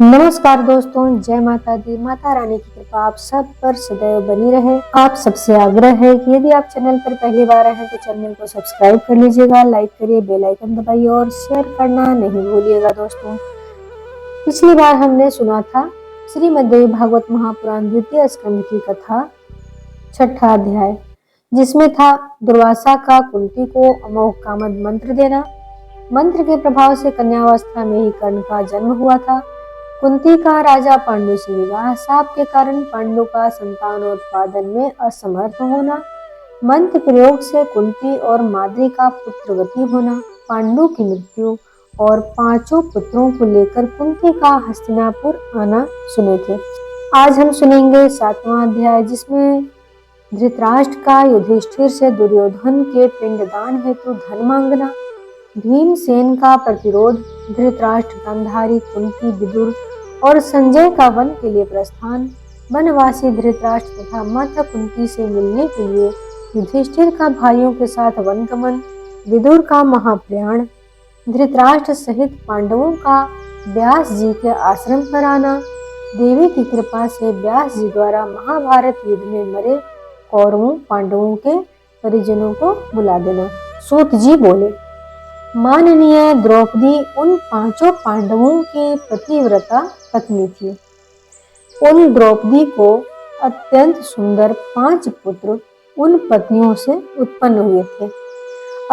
नमस्कार दोस्तों, जय माता दी। माता रानी की कृपा आप सब पर सदैव बनी रहे। आप सबसे आग्रह है कि यदि आप चैनल पर पहली बार आए हैं तो चैनल को सब्सक्राइब कर लीजिएगा, लाइक करिए, बेल आइकन दबाइए और शेयर करना नहीं भूलिएगा। दोस्तों, पिछली बार हमने सुना था श्रीमद्देवी भागवत महापुराण द्वितीय स्कंद की कथा, छठा अध्याय, जिसमें था दुर्वासा का कुंती को अमोघ कामद मंत्र देना। मंत्र के प्रभाव से कन्यावस्था में ही कर्ण का जन्म हुआ था। कुंती का राजा पांडु से विवाह, शाप के कारण पांडु का संतानोत्पादन में असमर्थ होना, मंत्र प्रयोग से कुंती और माद्री का पुत्रवती होना, पांडु की मृत्यु और 5 पुत्रों को लेकर कुंती का हस्तिनापुर आना सुने थे। आज हम सुनेंगे 7वां अध्याय, जिसमें धृतराष्ट्र का युधिष्ठिर से दुर्योधन के पिंडदान हेतु धन मांगना, भीमसेन का प्रतिरोध, धृतराष्ट्र, गांधारी, कुंती, विदुर और संजय का वन के लिए प्रस्थान, वनवासी धृतराष्ट्र तथा माता कुंती से मिलने के लिए युधिष्ठिर का भाइयों के साथ वनगमन, विदुर का महाप्रयाण, धृतराष्ट्र सहित पांडवों का व्यास जी के आश्रम पर आना, देवी की कृपा से व्यास जी द्वारा महाभारत युद्ध में मरे कौरवों पांडवों के परिजनों को बुला देना। सूत जी बोले, माननीय द्रौपदी उन 5 पांडवों की पतिव्रता पत्नी थी। उन द्रौपदी को अत्यंत सुंदर 5 पुत्र उन पत्नियों से उत्पन्न हुए थे।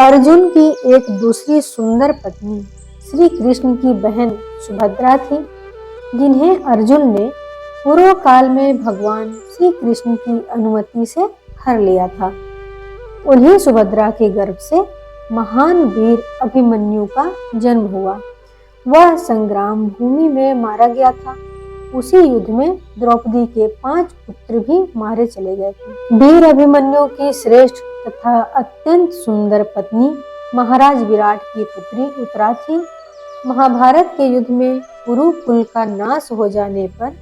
अर्जुन की एक दूसरी सुंदर पत्नी श्री कृष्ण की बहन सुभद्रा थी, जिन्हें अर्जुन ने पूर्व काल में भगवान श्री कृष्ण की अनुमति से हर लिया था। उन्हीं सुभद्रा के गर्भ से महान वीर अभिमन्यु का जन्म हुआ। वह संग्राम भूमि में मारा गया था। उसी युद्ध में द्रौपदी के 5 पुत्र भी मारे चले गए थे। वीर अभिमन्यु की श्रेष्ठ तथा अत्यंत सुंदर पत्नी महाराज विराट की पुत्री उत्तरा थी। महाभारत के युद्ध में कुरु कुल का नाश हो जाने पर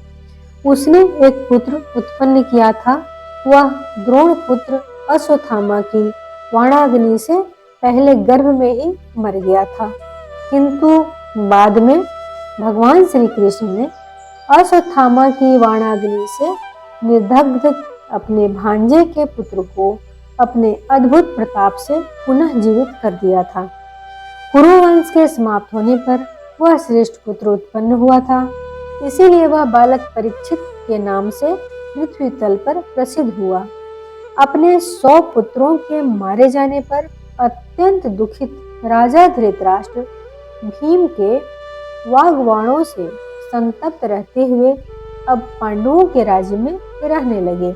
उसने एक पुत्र उत्पन्न किया था। वह द्रोण पुत्र अश्वत्थामा की वाणाग्नि से पहले गर्भ में ही मर गया था, किंतु बाद में भगवान श्री कृष्ण ने अश्वत्थामा की वाणाग्नि से निर्दग्ध अपने भांजे के पुत्र को अपने अद्भुत प्रताप से पुनः जीवित कर दिया था। कुरुवंश के समाप्त होने पर वह श्रेष्ठ पुत्र उत्पन्न हुआ था, इसीलिए वह बालक परीक्षित के नाम से पृथ्वी तल पर प्रसिद्ध हुआ। अपने 100 पुत्रों के मारे जाने पर अत्यंत दुखित राजा धृतराष्ट्र भीम के वाग्बाणों से संतप्त रहते हुए अब पांडवों के राज्य में रहने लगे।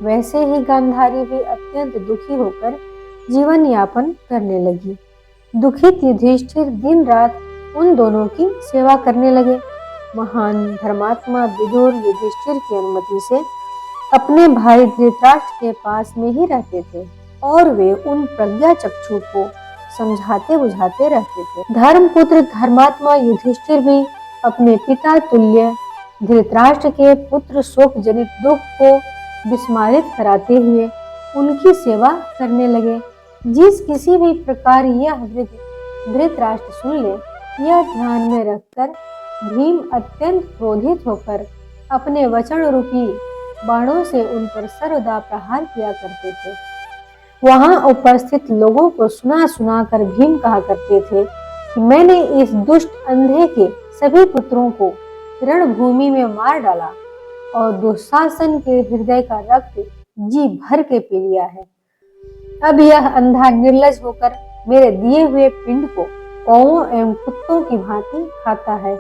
वैसे ही गांधारी भी अत्यंत दुखी होकर जीवन यापन करने लगी। दुखित युधिष्ठिर दिन रात उन दोनों की सेवा करने लगे। महान धर्मात्मा विदुर युधिष्ठिर की अनुमति से अपने भाई धृतराष्ट्र के पास में ही रहते थे और वे उन प्रज्ञा चक्षु को समझाते बुझाते रहते थे। धर्मपुत्र धर्मात्मा युधिष्ठिर भी अपने पिता तुल्य धृतराष्ट्र के पुत्र शोक जनित दुख को विस्मारित कराते हुए उनकी सेवा करने लगे। जिस किसी भी प्रकार यह वृद्ध धृतराष्ट्र सुन ले, यह ध्यान में रखकर भीम अत्यंत क्रोधित होकर अपने वचन रूपी बाणों से उन पर सर्वदा प्रहार किया करते थे। वहां उपस्थित लोगों को सुना सुना कर भीम कहा करते थे कि मैंने इस दुष्ट अंधे के सभी पुत्रों को रणभूमि में मार डाला और दुशासन के हृदय का रक्त जी भर के पी लिया है। अब यह अंधा निर्लज होकर मेरे दिए हुए पिंड को कौओं एवं कुत्तों की भांति खाता है।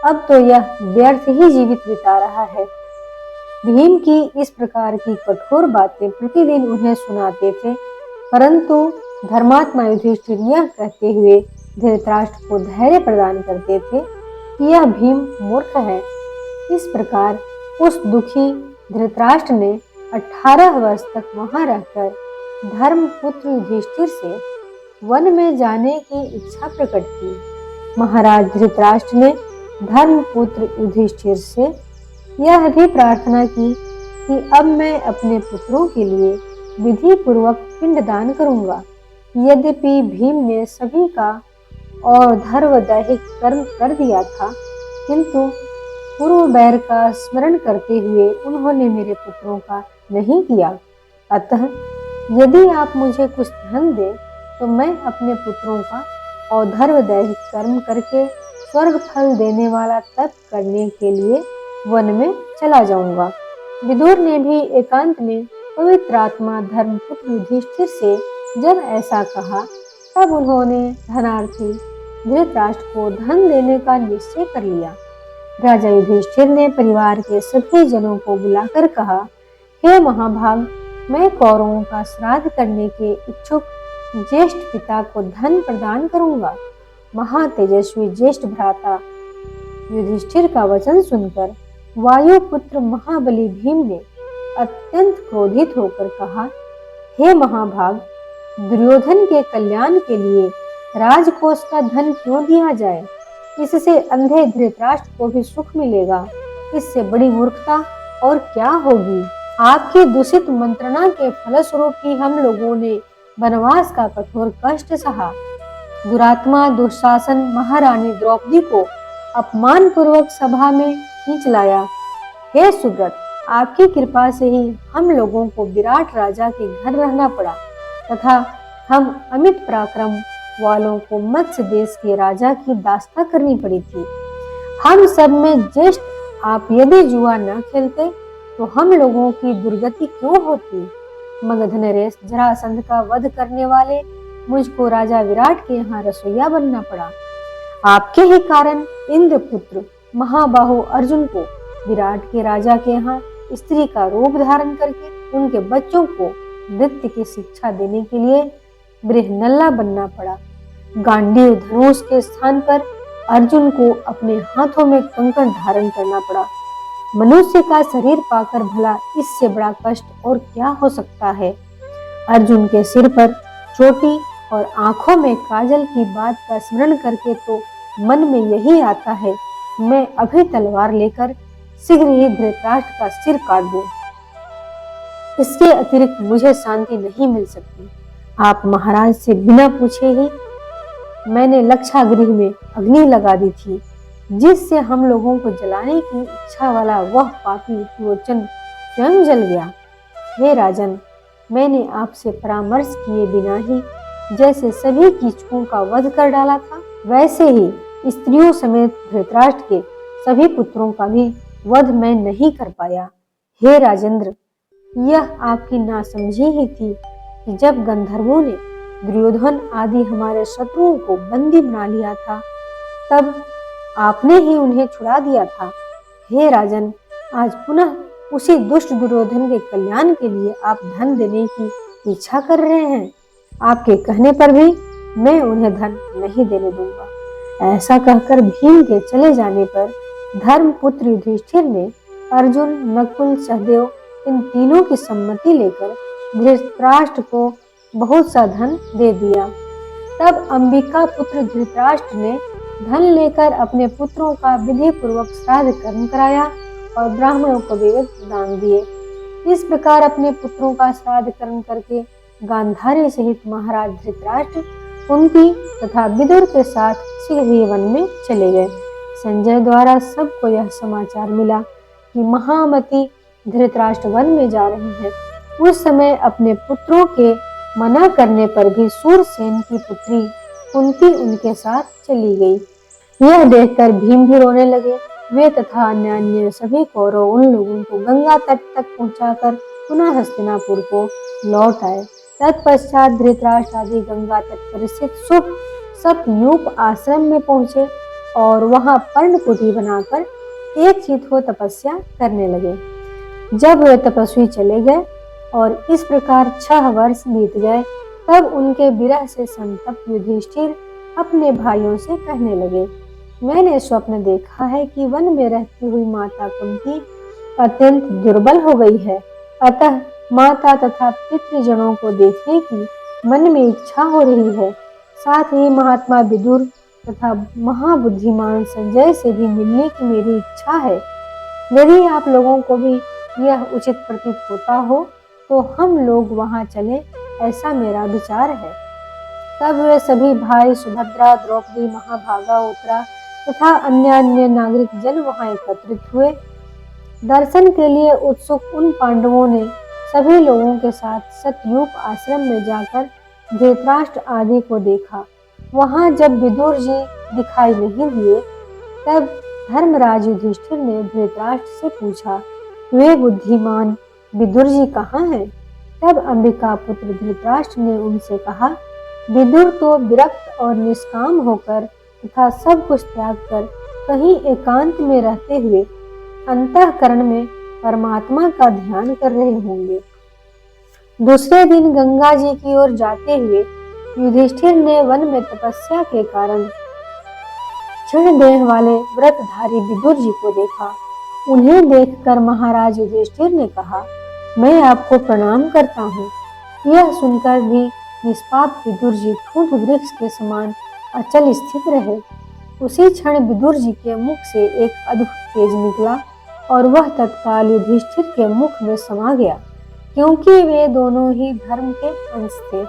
अब तो यह व्यर्थ ही जीवित बिता रहा है। भीम की इस प्रकार की कठोर बातें प्रतिदिन उन्हें सुनाते थे, परंतु धर्मात्मा युधिष्ठिर यह कहते हुए धृतराष्ट्र को धैर्य प्रदान करते थे कि यह भीम मूर्ख है। इस प्रकार उस दुखी धृतराष्ट्र ने 18 वर्ष तक वहां रहकर धर्मपुत्र युधिष्ठिर से वन में जाने की इच्छा प्रकट की। महाराज धृतराष्ट्र ने धर्मपुत्र युधिष्ठिर से यह भी प्रार्थना की कि अब मैं अपने पुत्रों के लिए विधि पूर्वक पिंडदान करूंगा। यद्यपि भीम ने सभी का और धर्मदैहिक कर्म कर दिया था, किंतु पूर्व बैर का स्मरण करते हुए उन्होंने मेरे पुत्रों का नहीं किया। अतः यदि आप मुझे कुछ धन दे तो मैं अपने पुत्रों का औधर्व दैहिक कर्म करके स्वर्ग फल देने वाला तप करने के लिए वन में चला जाऊंगा। विदुर ने भी एकांत में पवित्र आत्मा धर्मपुत्र युधिष्ठिर से जब ऐसा कहा तब उन्होंने धनार्थी धृतराष्ट्र को धन देने का निश्चय कर लिया। राजा युधिष्ठिर ने परिवार के सभी जनों को बुलाकर कहा, हे महाभाग, मैं कौरवों का श्राद्ध करने के इच्छुक ज्येष्ठ पिता को धन प्रदान करूंगा। महातेजस्वी ज्येष्ठ भ्राता युधिष्ठिर का वचन सुनकर वायुपुत्र महाबली भीम ने अत्यंत क्रोधित होकर कहा, हे महाभाग, दुर्योधन के कल्याण के लिए राजकोष का धन क्यों दिया जाए? इससे अंधे धृतराष्ट्र को भी सुख मिलेगा। इससे बड़ी मूर्खता और क्या होगी? आपकी दूषित मंत्रणा के फलस्वरूप ही हम लोगों ने वनवास का कठोर कष्ट सहा। दुरात्मा दुशासन महारानी द्रौपदी को अपमान पूर्वक सभा में खींच लाया। हे सुब्रत, आपकी कृपा से ही हम लोगों को विराट राजा के घर रहना पड़ा तथा हम अमित पराक्रम वालों को मत्स्य देश के राजा की दास्ता करनी पड़ी थी। हम सब में ज्येष्ठ आप यदि जुआ न खेलते तो हम लोगों की दुर्गति क्यों होती? मगध नरेश जरासंध का वध करने वाले मुझको राजा विराट के यहाँ रसोइया बनना पड़ा। आपके ही कारण इंद्रपुत्र महाबाहु अर्जुन को विराट के राजा के यहाँ स्त्री का रूप धारण करके उनके बच्चों को नृत्य की शिक्षा देने के लिए बृहनल्ला बनना पड़ा। गांडीव धनुष के स्थान पर अर्जुन को अपने हाथों में कंकड़ धारण करना पड़ा। मनुष्य का शरीर पाकर भला इससे बड़ा कष्ट और क्या हो सकता है? अर्जुन के सिर पर चोटी और आंखों में काजल की बात का स्मरण करके तो मन में यही आता है, मैं अभी तलवार लेकर शीघ्र ही धृतराष्ट्र का सिर काट दूं। इसके अतिरिक्त मुझे शांति नहीं मिल सकती। आप महाराज से बिना पूछे ही मैंने लक्षागृह में अग्नि लगा दी थी, जिससे हम लोगों को जलाने की इच्छा वाला वह पापी विरोचन स्वयं जल गया। हे राजन, मैंने आपसे परामर्श किए बिना ही जैसे सभी कीचकों का वध कर डाला था, वैसे ही स्त्रियों समेत धृतराष्ट्र के सभी पुत्रों का भी वध मैं नहीं कर पाया। हे राजेंद्र, यह आपकी नासमझी ही थी कि जब गंधर्वों ने दुर्योधन आदि हमारे शत्रुओं को बंदी बना लिया था, तब आपने ही उन्हें छुड़ा दिया था। हे राजन, आज पुनः उसी दुष्ट दुर्योधन के कल्याण के लिए आप धन देने की इच्छा कर रहे हैं। आपके कहने पर भी मैं उन्हें धन नहीं देने दूंगा। ऐसा कहकर भीम के चले जाने पर धर्मपुत्र युधिष्ठिर ने अर्जुन, नकुल, सहदेव इन तीनों की सम्मति लेकर धृतराष्ट्र को बहुत सा धन दे दिया। तब अंबिका पुत्र धृतराष्ट्र ने धन लेकर अपने पुत्रों का विधि पूर्वक श्राद्ध कर्म कराया और ब्राह्मणों को विविध दान दिए। इस प्रकार अपने पुत्रों का श्राद्ध कर्म करके गांधारी सहित महाराज धृतराष्ट्र कुंती तथा विदुर के साथ शीघ्र ही वन में चले गए। संजय द्वारा सबको यह समाचार मिला कि महामती धृतराष्ट्र वन में जा रहे हैं। उस समय अपने पुत्रों के मना करने पर भी सूरसेन की पुत्री कुंती उनके साथ चली गई। यह देखकर भीम भी रोने लगे। वे तथा अन्य सभी कौरव उन लोगों को गंगा तट तक पहुंचाकर पुनः हस्तिनापुर को लौट आए। तत्पश्चात धृतराष्ट्र आदि गंगा तट पर स्थित सतयूप आश्रम में पहुंचे और वहां पर्णकुटी बनाकर एक चित हो तपस्या करने लगे। जब वे तपस्वी चले गए और इस प्रकार 6 वर्ष बीत गए, तब उनके विरह से संतप्त युधिष्ठिर अपने भाइयों से कहने लगे, मैंने स्वप्न देखा है कि वन में रहती हुई माता कुंती अत्यंत दुर्बल हो गई है। अतः माता तथा पितृजनों को देखने की मन में इच्छा हो रही है। साथ ही महात्मा विदुर तथा महाबुद्धिमान संजय से भी मिलने की मेरी इच्छा है। यदि आप लोगों को भी यह उचित प्रतीत होता हो तो हम लोग वहां चले, ऐसा मेरा विचार है। तब वे सभी भाई सुभद्रा, द्रौपदी, महाभागा, उत्तरा तथा अन्य अन्य नागरिक जन वहां एकत्रित हुए। दर्शन के लिए उत्सुक उन पांडवों ने सभी लोगों के साथ सतयूप आश्रम में जाकर धृतराष्ट्र आदि को देखा। वहां जब विदुर जी दिखाई नहीं दिए, तब धर्मराज युधिष्ठिर ने धृतराष्ट्र से पूछा, वे बुद्धिमान विदुर जी कहाँ हैं? तब अंबिका पुत्र धृतराष्ट्र ने उनसे कहा, विदुर तो विरक्त और निष्काम होकर तथा सब कुछ त्याग कर कहीं एकांत में रहते हुए अंतःकरण में परमात्मा का ध्यान कर रहे होंगे। दूसरे दिन गंगा जी की ओर जाते हुए युधिष्ठिर ने वन में तपस्या के कारण क्षीण देह वाले व्रतधारी विदुर जी को देखा। उन्हें देखकर महाराज युधिष्ठिर ने कहा, मैं आपको प्रणाम करता हूँ। यह सुनकर भी निष्पाप विदुर जी ठूंठ वृक्ष के समान अचल स्थित रहे। उसी क्षण विदुर जी के मुख से एक अद्भुत तेज निकला और वह तत्काल युधिष्ठिर के मुख में समा गया, क्योंकि वे दोनों ही धर्म के अंश थे।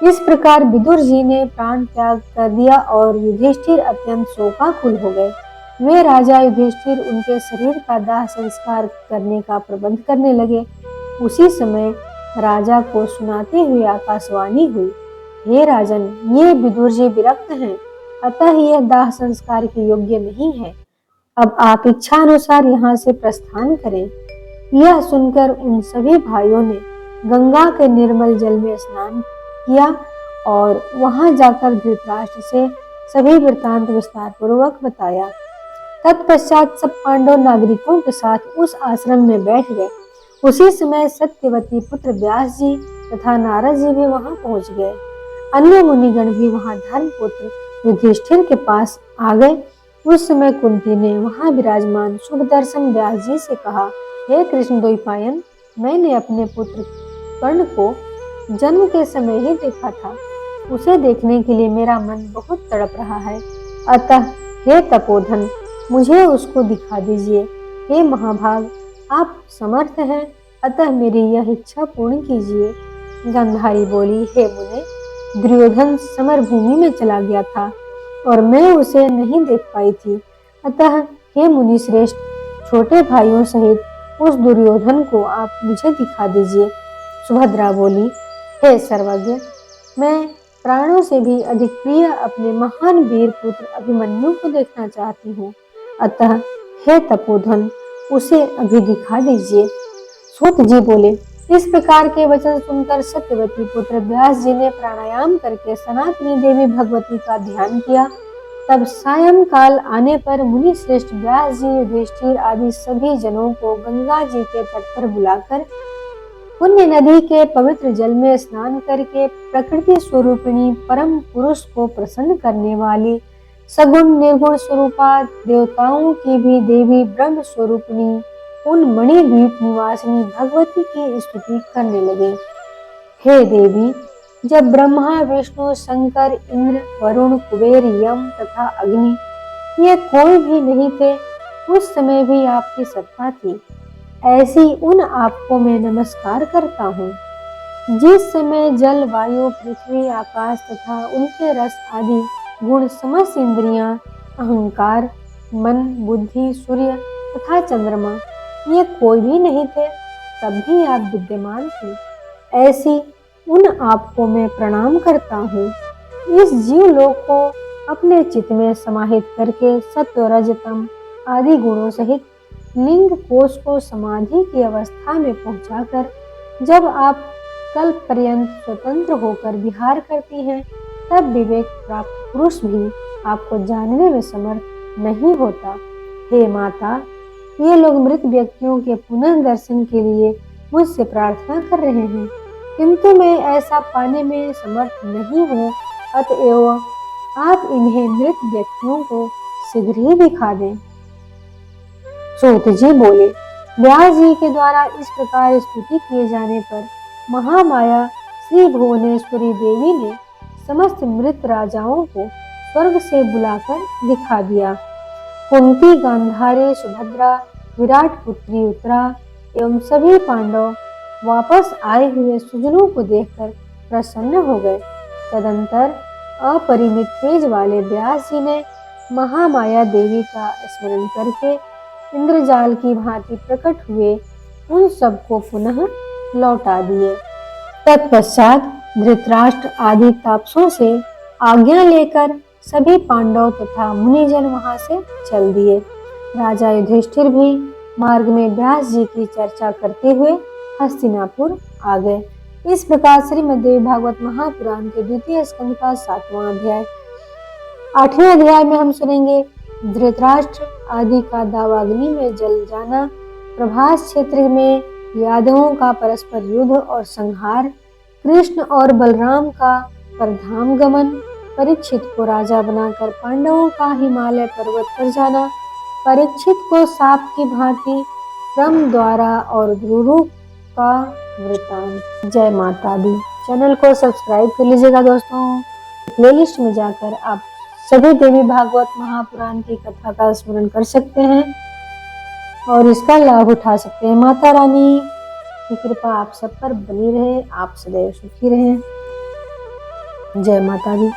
इस प्रकार विदुर जी ने प्राण त्याग कर दिया और युधिष्ठिर अत्यंत शोकाकुल हो गए। वे राजा युधिष्ठिर उनके शरीर का दाह संस्कार करने का प्रबंध करने लगे। उसी समय राजा को सुनाते हुए आकाशवाणी हुई, हे राजन, ये विदुर जी विरक्त हैं, अतः यह दाह संस्कार के योग्य नहीं है। अब आप इच्छा अनुसार यहाँ से प्रस्थान करें। यह सुनकर उन सभी भाइयों ने गंगा के निर्मल जल में स्नान किया और वहां जाकर धृतराष्ट्र से सभी वृत्तांत विस्तार पूर्वक बताया। तत्पश्चात सब पांडव नागरिकों के साथ उस आश्रम में बैठ गए। उसी समय सत्यवती पुत्र व्यास जी तथा नारद जी भी वहां पहुंच गए। अन्य मुनिगण भी वहां धर्मपुत्र युधिष्ठिर के पास आ गए। उस समय कुंती ने वहां विराजमान शुभदर्शन व्यास जी से कहा, हे कृष्ण द्वैपायन, मैंने अपने पुत्र कर्ण को जन्म के समय ही देखा था। उसे देखने के लिए मेरा मन बहुत तड़प रहा है। अतः हे तपोधन, मुझे उसको दिखा दीजिए। हे महाभाग, आप समर्थ हैं, अतः मेरी यह इच्छा पूर्ण कीजिए। गांधारी बोली, हे मुने, दुर्योधन समर भूमि में चला गया था और मैं उसे नहीं देख पाई थी। अतः हे मुनि श्रेष्ठ, छोटे भाइयों सहित उस दुर्योधन को आप मुझे दिखा दीजिए। सुभद्रा बोली, हे सर्वज्ञ, मैं प्राणों से भी अधिक प्रिय अपने महान वीर पुत्र अभिमन्यु को देखना चाहती हूँ। अतः हे तपोधन, उसे अभी दिखा दीजिए। सूत जी बोले, इस प्रकार के वचन सुनकर सत्यवती पुत्र व्यास जी ने प्राणायाम करके सनातनी देवी भगवती का ध्यान किया। तब सायंकाल आने पर मुनि श्रेष्ठ व्यास जी युधिष्ठिर आदि सभी जनों को गंगा जी के तट पर बुलाकर पुण्य नदी के पवित्र जल में स्नान करके प्रकृति स्वरूपिणी परम पुरुष को प्रसन्न करने वाली सगुण निर्गुण स्वरूपा देवताओं की भी देवी ब्रह्म स्वरूपिणी उन मणिद्वीप निवासिनी भगवती की स्तुति करने लगे। हे देवी, जब ब्रह्मा विष्णु शंकर इंद्र वरुण कुबेर यम तथा अग्नि ये कोई भी नहीं थे, उस समय भी आपकी सत्ता थी। ऐसी उन आपको मैं नमस्कार करता हूँ। जिस समय जल वायु पृथ्वी आकाश तथा उनके रस आदि गुण समस्त इंद्रियां अहंकार मन बुद्धि सूर्य तथा चंद्रमा ये कोई भी नहीं थे, तब भी आप विद्यमान थे। ऐसी उन आपको मैं प्रणाम करता हूँ। इस जीव लोक को अपने चित्त में समाहित करके सत्व रजतम आदि गुणों सहित लिंग कोश को समाधि की अवस्था में पहुंचाकर जब आप कल्प पर्यंत स्वतंत्र होकर विहार करती हैं, तब विवेक प्राप्त पुरुष भी आपको जानने में समर्थ नहीं होता। हे माता, ये लोग मृत व्यक्तियों के पुनः दर्शन के लिए मुझसे प्रार्थना कर रहे हैं, किंतु मैं ऐसा पाने में समर्थ नहीं हूँ। अतएव आप इन्हें मृत व्यक्तियों को शीघ्र ही दिखा दें। सूत जी बोले, व्यास जी के द्वारा इस प्रकार स्तुति किए जाने पर महामाया श्री भुवनेश्वरी देवी ने समस्त मृत राजाओं को स्वर्ग से बुलाकर दिखा दिया। कुंती, गांधारी, सुभद्रा, विराट पुत्री उत्तरा एवं सभी पांडव वापस आए हुए सुजनों को देखकर प्रसन्न हो गए। तदंतर अपरिमित तेज वाले व्यास जी ने महामाया देवी का स्मरण करके इंद्रजाल की भांति प्रकट हुए, उन सबको पुनः लौटा दिए। तत्पश्चात धृतराष्ट्र आदि तापसों से आज्ञा लेकर सभी पांडव तथा मुनिजन वहां से चल दिए। राजा युधिष्ठिर भी मार्ग में व्यास जी की चर्चा करते हुए हस्तिनापुर आ गए। इस प्रकार श्रीमद्देवी भागवत महापुराण के द्वितीय स्कंद का 7वां अध्याय। 8वें अध्याय में हम सुनेंगे धृतराष्ट्र आदि का दावाग्नि में जल जाना, प्रभास क्षेत्र में यादवों का परस्पर युद्ध और संहार, कृष्ण और बलराम का परधाम गमन, परीक्षित को राजा बनाकर पांडवों का हिमालय पर्वत पर जाना, परीक्षित को सांप की भांति ब्रह्म द्वारा और गुरु का वृतांत। जय माता दी। चैनल को सब्सक्राइब कर लीजिएगा दोस्तों। प्लेलिस्ट में जाकर आप सभी देवी भागवत महापुराण की कथा का स्मरण कर सकते हैं और इसका लाभ उठा सकते हैं। माता रानी की कृपा आप सब पर बनी रहे, आप सदैव सुखी रहें। जय माता दी।